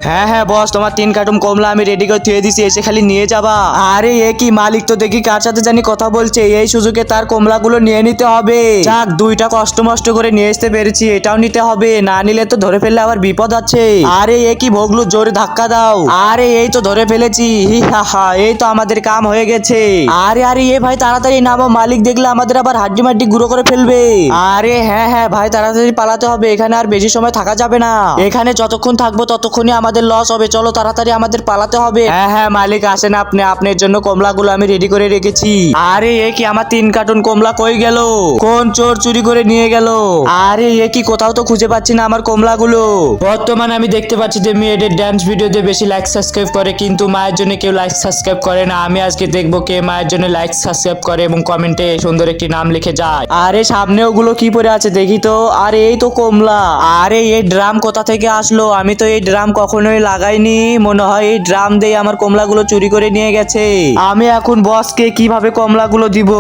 হ্যাঁ হ্যাঁ বস, তোমার 3 কার্টুন কমলা আমি রেডি করে থুয়ে দিছি, এসে খালি নিয়ে যাবা। আরে এ কি মালিক তো দেখি কার সাথে জানি কথা বলছে, এই সুযোগে তার কমলাগুলো নিয়ে নিতে হবে। যাক, 2টা কষ্ট মষ্ট করে নিয়ে আসতে পেরেছি, এটাও নিতে হবে, না নিলে তো ধরে ফেললে আবার বিপদ আছে। আরে এ কি ভগলু, জোরে ধাক্কা দাও। আরে এই তো ধরে ফেলেছি, হি হা হা, এই তো আমাদের কাম হয়ে গেছে। আরে আরে এ ভাই তাড়াতাড়ি নামো, মালিক দেখলে আমাদের আবার হাড্ডি মাড্ডি গুঁড়ো করে ফেলবে। আরে হ্যাঁ হ্যাঁ ভাই, তাড়াতাড়ি পালাতে হবে, এখানে আর বেশি সময় থাকা যাবে না। এখানে যতক্ষণ থাকবো ততক্ষণই আমাদের লস হবে, চলো তাড়াতাড়ি আমাদের পালাতে হবে। হ্যাঁ হ্যাঁ মালিক, আসেন আপনি, আপনার জন্য কমলাগুলো আমি রেডি করে রেখেছি। আরে এ কি, আমার 3 কার্টুন কমলা কই গেল? কোন চোর চুরি করে নিয়ে গেল? আরে এ কি, কোথাও তো খুঁজে পাচ্ছি না আমার কমলাগুলো। বর্তমানে আমি দেখতে পাচ্ছি যে মেয়েদের ড্যান্স ভিডিওতে বেশি লাইক সাবস্ক্রাইব করে, কিন্তু মায়ের জন্য কেউ লাইক সাবস্ক্রাইব করে না। আমি আজকে দেখবো কে মায়ের জন্য লাইক সাবস্ক্রাইব করে এবং কমেন্টে সুন্দর একটি নাম লিখে যায়। আরে সামনে ওগুলো কি পড়ে আছে দেখি তো। আরে এই তো কমলা। আরে এই ড্রাম কোথা থেকে আসলো? আমি তো এই ড্রাম কখনোই লাগাইনি, মনে হয় এই ড্রাম দিয়ে আমার কমলাগুলো চুরি করে নিয়ে গেছে। আমি এখন বসকে কিভাবে কমলাগুলো দিব?